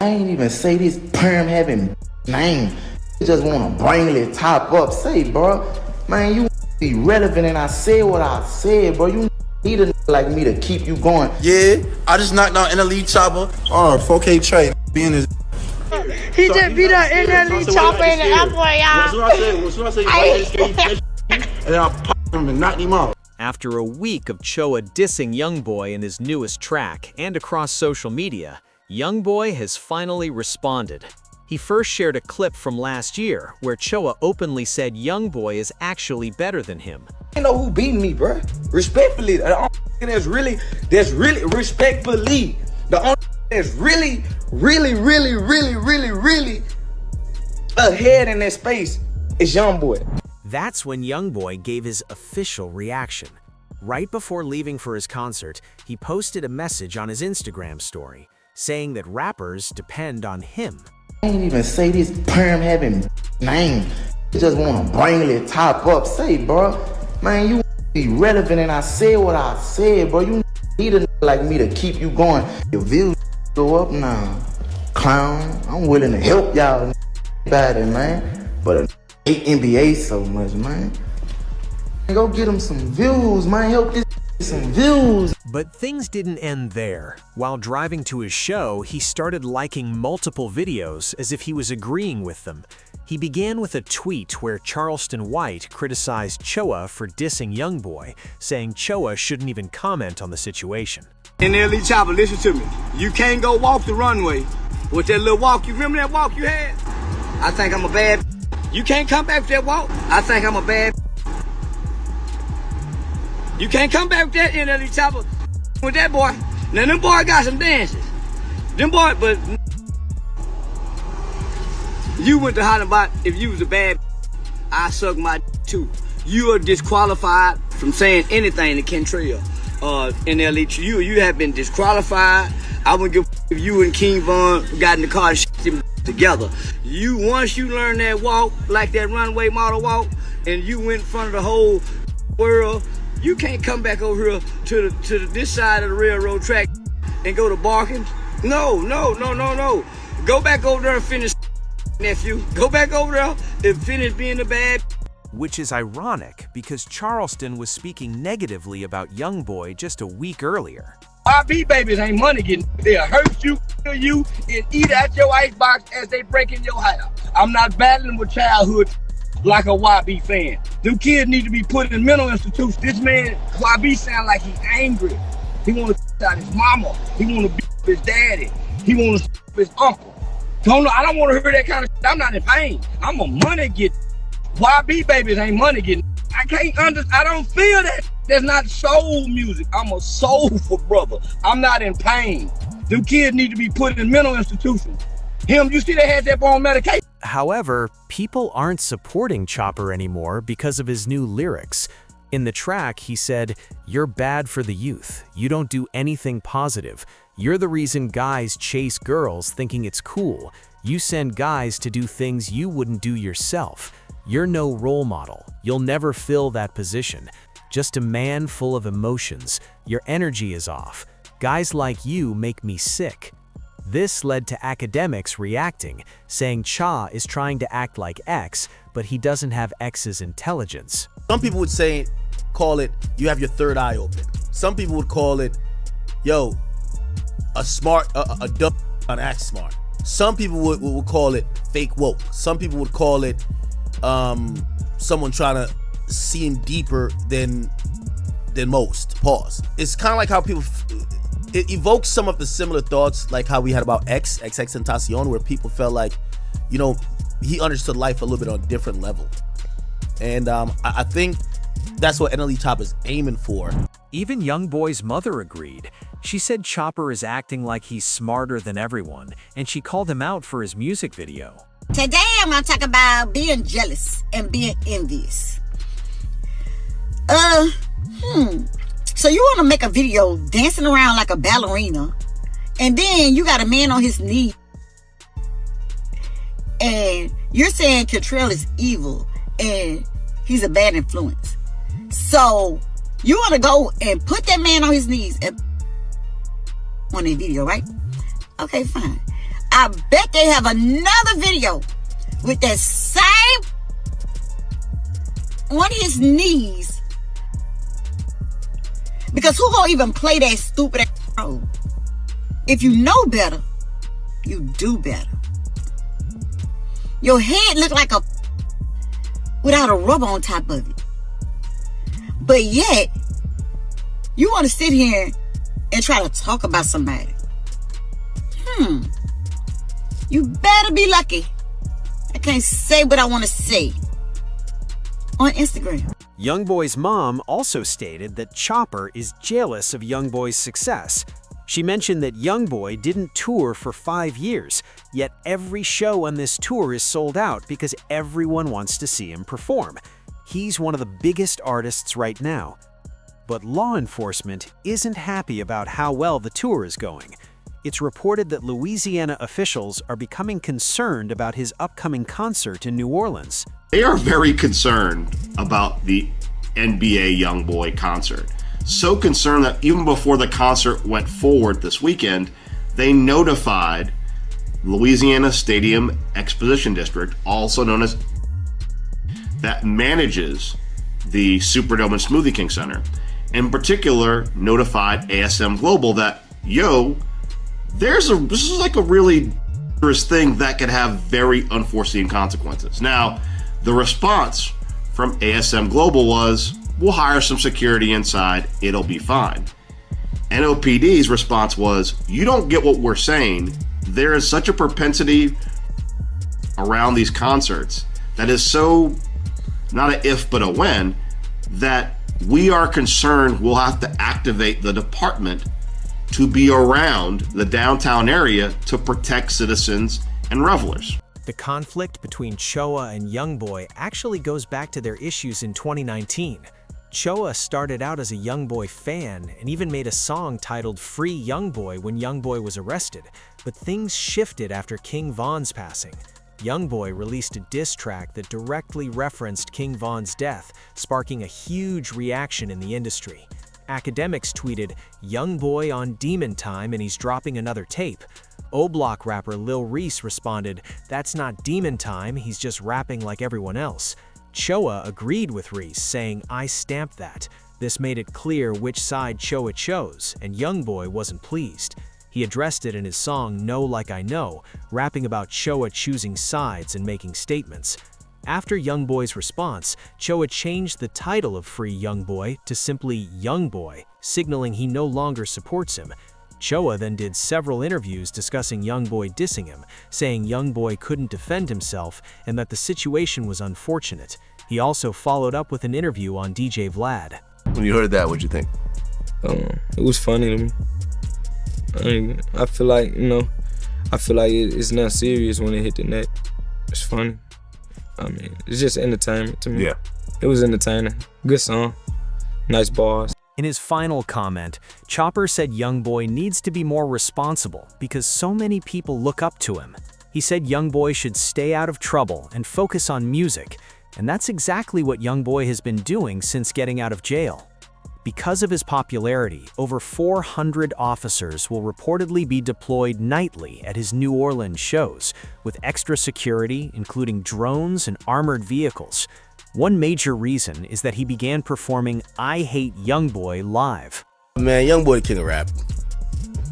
I ain't even say this perm having name. You just wanna bring the top up. Say, bro, man, you be relevant, and I said what I said, bro. You need a like me to keep you going. Yeah, I just knocked out NLE Chopper. 4K Trey being his. He just beat up NLE Chopper in the airport, y'all. As soon as I say, and then I pop him and knock him out. After a week of Choa dissing Youngboy in his newest track and across social media, Youngboy has finally responded. He first shared a clip from last year where Choa openly said Youngboy is actually better than him. You know who beat me, bro? Respectfully, the only that's really respectfully, the only that's really ahead in that space is Youngboy. That's when Youngboy gave his official reaction. Right before leaving for his concert, he posted a message on his Instagram story, saying that rappers depend on him. I ain't even say this perm having name. You just wanna bring the top up. Say, bro, man, you be relevant, and I said what I said, bro. You need a like me to keep you going. Your views go up now, clown. I'm willing to help y'all about it, man. But I hate NBA so much, man. Go get him some views, man. Help this some views. But things didn't end there. While driving to his show, he started liking multiple videos as if he was agreeing with them. He began with a tweet where Charleston White criticized Choa for dissing Youngboy, saying Choa shouldn't even comment on the situation. NLE Chopper, listen to me. You can't go walk the runway with that little walk. You remember that walk you had? I think I'm a bad. You can't come back with that walk. I think I'm a bad. You can't come back with that NLE Chopper with that boy. Now them boy got some dances. Them boy, but you went to holler about if you was a bad, I suck my too. You are disqualified from saying anything to Kentrell. NLE, you have been disqualified. I wouldn't give if you and King Von got in the car and shit them together. Once you learn that walk, like that runway model walk, and you went in front of the whole world, you can't come back over here to this side of the railroad track and go to barking. No. Go back over there and finish, nephew. Go back over there and finish being the bad. Which is ironic because Charleston was speaking negatively about Youngboy just a week earlier. YB babies ain't money getting. They'll hurt you, kill you, and eat out your icebox as they break in your house. I'm not battling with childhood like a YB fan. Them kids need to be put in mental institutions. This man, YB, sound like he's angry. He want to out his mama. He want to beat his daddy. He want to his uncle. I don't want to hear that kind of shit. I'm not in pain. I'm a money getter. YB babies ain't money getting. I don't feel that. That's not soul music. I'm a soulful brother. I'm not in pain. Them kids need to be put in mental institutions. You see they had that on medication. However, people aren't supporting Chopper anymore because of his new lyrics. In the track, he said, "You're bad for the youth. You don't do anything positive. You're the reason guys chase girls thinking it's cool. You send guys to do things you wouldn't do yourself. You're no role model. You'll never fill that position. Just a man full of emotions. Your energy is off. Guys like you make me sick." This led to academics reacting, saying Cha is trying to act like X, but he doesn't have X's intelligence. Some people would call it, you have your third eye open. Some people would call it, yo, a dumb on act smart. Some people would call it fake woke. Some people would call it someone trying to seem deeper than most. Pause. It's kind of like how people, it evokes some of the similar thoughts like how we had about XXXTentacion, where people felt like, you know, he understood life a little bit on a different level. And I think that's what NLE Chopper is aiming for. Even Youngboy's mother agreed. She said Chopper is acting like he's smarter than everyone, and she called him out for his music video. Today I'm gonna talk about being jealous and being envious. So you wanna make a video dancing around like a ballerina, and then you got a man on his knee, and you're saying Kentrell is evil and he's a bad influence. So you wanna go and put that man on his knees and on a video, right? Okay, fine. I bet they have another video with that same on his knees. Because who gonna even play that stupid ass role? If you know better, you do better. Your head look like a without a rubber on top of it. But yet, you want to sit here and try to talk about somebody. You better be lucky. I can't say what I want to say on Instagram. Youngboy's mom also stated that Chopper is jealous of Youngboy's success. She mentioned that Youngboy didn't tour for 5 years, yet every show on this tour is sold out because everyone wants to see him perform. He's one of the biggest artists right now. But law enforcement isn't happy about how well the tour is going. It's reported that Louisiana officials are becoming concerned about his upcoming concert in New Orleans. They are very concerned about the NBA YoungBoy concert. So concerned that even before the concert went forward this weekend, they notified Louisiana Stadium Exposition District, also known as, that manages the Superdome and Smoothie King Center. In particular, notified ASM Global that, this is like a really dangerous thing that could have very unforeseen consequences. Now, the response from ASM Global was, we'll hire some security inside, it'll be fine. NOPD's response was, you don't get what we're saying. There is such a propensity around these concerts that is so, not an if but a when, that we are concerned we'll have to activate the department to be around the downtown area to protect citizens and revelers. The conflict between Choa and Youngboy actually goes back to their issues in 2019. Choa started out as a Youngboy fan and even made a song titled Free Youngboy when Youngboy was arrested, but things shifted after King Von's passing. Youngboy released a diss track that directly referenced King Von's death, sparking a huge reaction in the industry. Academics tweeted, "Youngboy on demon time and he's dropping another tape." O-Block rapper Lil Reese responded, "That's not demon time, he's just rapping like everyone else." Choa agreed with Reese, saying, "I stamped that." This made it clear which side Choa chose, and Youngboy wasn't pleased. He addressed it in his song Know Like I Know, rapping about Choa choosing sides and making statements. After Youngboy's response, Choa changed the title of Free Youngboy to simply Youngboy, signaling he no longer supports him. Choa then did several interviews discussing Youngboy dissing him, saying Youngboy couldn't defend himself and that the situation was unfortunate. He also followed up with an interview on DJ Vlad. When you heard that, what'd you think? It was funny to me. I feel like, it's not serious when it hit the net. It's funny. It's just entertainment to me. Yeah. It was entertaining. Good song. Nice bars. In his final comment, Chopper said Youngboy needs to be more responsible because so many people look up to him. He said Youngboy should stay out of trouble and focus on music, and that's exactly what Youngboy has been doing since getting out of jail. Because of his popularity, over 400 officers will reportedly be deployed nightly at his New Orleans shows, with extra security, including drones and armored vehicles. One major reason is that he began performing I Hate Youngboy live. Man, Youngboy the king of rap.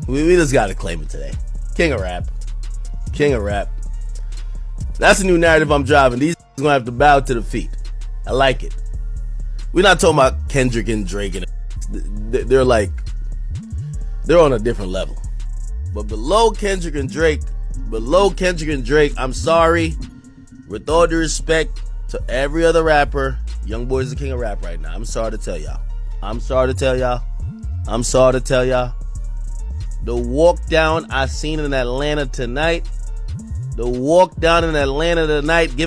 We just gotta claim it today. King of rap. King of rap. That's a new narrative I'm driving. These gonna have to bow to the feet. I like it. We're not talking about Kendrick and Drake and they're on a different level. But below Kendrick and Drake, I'm sorry. With all due respect to every other rapper, Youngboy is the king of rap right now. I'm sorry to tell y'all. The walk down I seen in Atlanta tonight. Give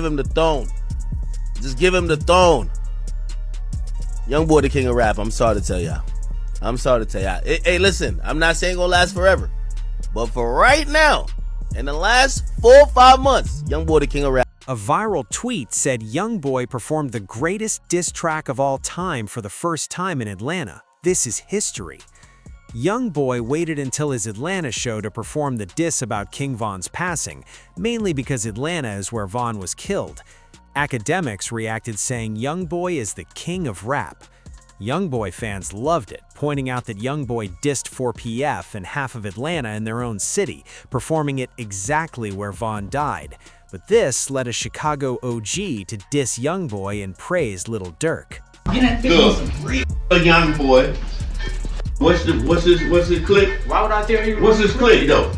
him the throne. Just give him the throne. Youngboy the king of rap. I'm sorry to tell y'all. Hey, listen, I'm not saying gonna last forever. But for right now, in the last 4 or 5 months, Youngboy the king of rap. A viral tweet said Youngboy performed the greatest diss track of all time for the first time in Atlanta. This is history. Youngboy waited until his Atlanta show to perform the diss about King Von's passing, mainly because Atlanta is where Von was killed. Academics reacted saying Youngboy is the king of rap. Youngboy fans loved it, pointing out that Youngboy dissed 4PF and half of Atlanta in their own city, performing it exactly where Von died. But this led a Chicago OG to diss Youngboy and praise Lil Durk. Youngboy. What's his click? Why would I tell you? What's his click though?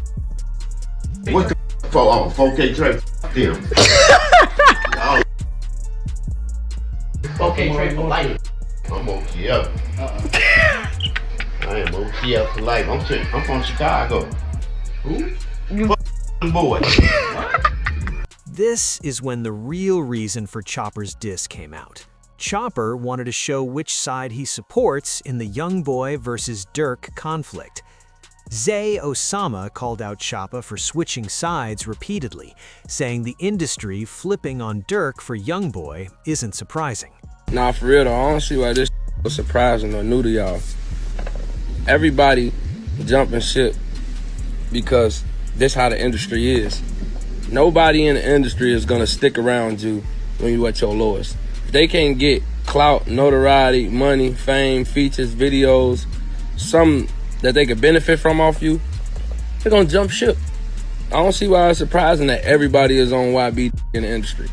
What's the 4K track? Damn. Oh. 4K track for life. I'm OT up. I am OT up for life. I'm from Chicago. Who? Boy. This is when the real reason for Chopper's diss came out. Chopper wanted to show which side he supports in the Youngboy versus Durk conflict. Zay Osama called out Chopper for switching sides repeatedly, saying the industry flipping on Durk for Youngboy isn't surprising. Nah, for real though, I don't see why this was surprising or new to y'all. Everybody jumping ship because this how the industry is. Nobody in the industry is gonna stick around you when you at your lowest. If they can't get clout, notoriety, money, fame, features, videos, something that they could benefit from off you, they're gonna jump ship. I don't see why it's surprising that everybody is on YB in the industry.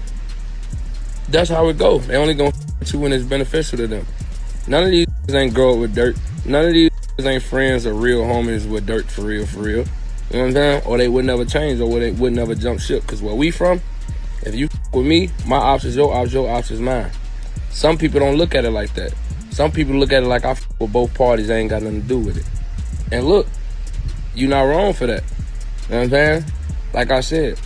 That's how it goes. They only gonna f*** you when it's beneficial to them. None of these ain't grow up with Durk. None of these ain't friends or real homies with Durk for real, for real. You know what I'm saying? Or they would never change, or they would never jump ship. Because where we from, if you f*** with me, my ops is your ops is mine. Some people don't look at it like that. Some people look at it like I f*** with both parties, I ain't got nothing to do with it. And look, you not wrong for that. You know what I'm saying? Like I said,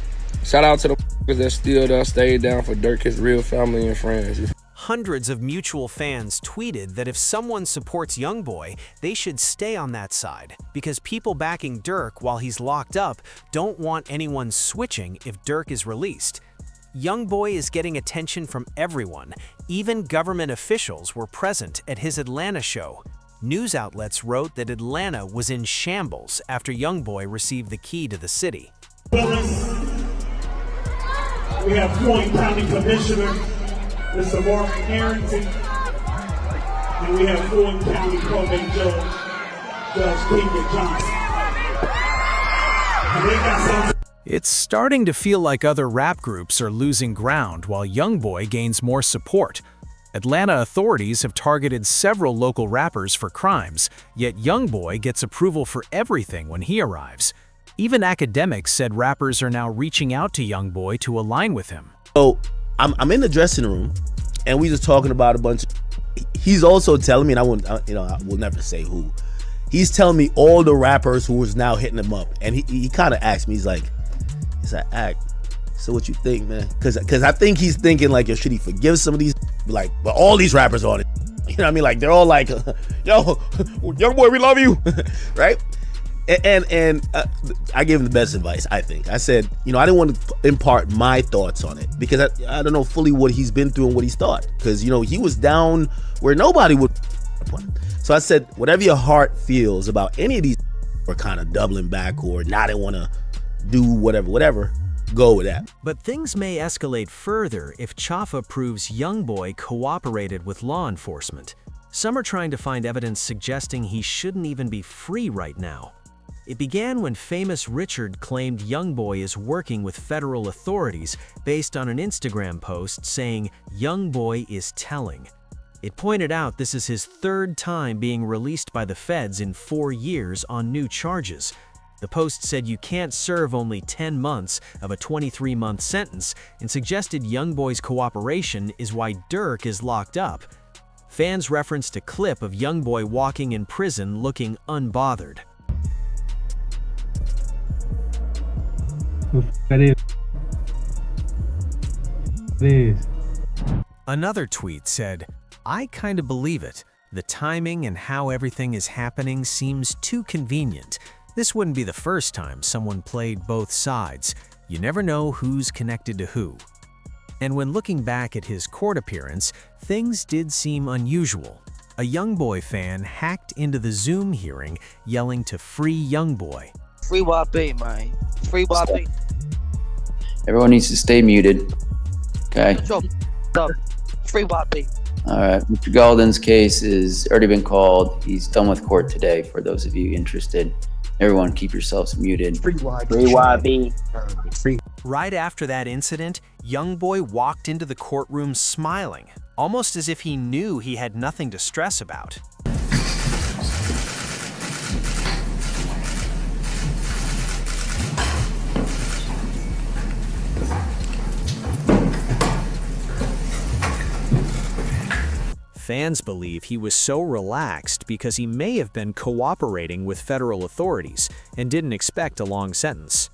shout out to the f***ers that still done stayed down for Durk, his real family and friends. Hundreds of mutual fans tweeted that if someone supports Youngboy, they should stay on that side, because people backing Durk while he's locked up don't want anyone switching if Durk is released. Youngboy is getting attention from everyone. Even government officials were present at his Atlanta show. News outlets wrote that Atlanta was in shambles after Youngboy received the key to the city. We have Floyd County Commissioner, Mr. Mark Harrington, and we have Floyd County Probate Judge, Judge Keegan Johnson. And they got some. It's starting to feel like other rap groups are losing ground while Youngboy gains more support. Atlanta authorities have targeted several local rappers for crimes, yet Youngboy gets approval for everything when he arrives. Even academics said rappers are now reaching out to Youngboy to align with him. So I'm in the dressing room, and we just talking about a bunch of. He's also telling me, and I will never say who. He's telling me all the rappers who was now hitting him up, and he kind of asked me, he's like, so what you think, man? Because I think he's thinking like, yo, should he forgive some of these? Like, but all these rappers on it. You know what I mean? Like, they're all like, yo, Youngboy, we love you, right? And I gave him the best advice, I think. I said, I didn't want to impart my thoughts on it because I don't know fully what he's been through and what he's thought. Because, he was down where nobody would upon him. So I said, whatever your heart feels about any of these or kind of doubling back or not want to do whatever, go with that. But things may escalate further if Chaffa proves Youngboy cooperated with law enforcement. Some are trying to find evidence suggesting he shouldn't even be free right now. It began when famous Richard claimed Youngboy is working with federal authorities based on an Instagram post saying Youngboy is telling. It pointed out this is his third time being released by the feds in 4 years on new charges. The post said you can't serve only 10 months of a 23-month sentence and suggested Youngboy's cooperation is why Durk is locked up. Fans referenced a clip of Youngboy walking in prison looking unbothered. Another tweet said, "I kind of believe it. The timing and how everything is happening seems too convenient. This wouldn't be the first time someone played both sides. You never know who's connected to who." And when looking back at his court appearance, things did seem unusual. A YoungBoy fan hacked into the Zoom hearing, yelling to free YoungBoy. Free YB, man. Free YB. Everyone needs to stay muted. Okay. Sure. Free YB. All right. Mr. Golden's case has already been called. He's done with court today. For those of you interested, everyone keep yourselves muted. Free YB. Free. Right after that incident, YoungBoy walked into the courtroom smiling, almost as if he knew he had nothing to stress about. Fans believe he was so relaxed because he may have been cooperating with federal authorities and didn't expect a long sentence.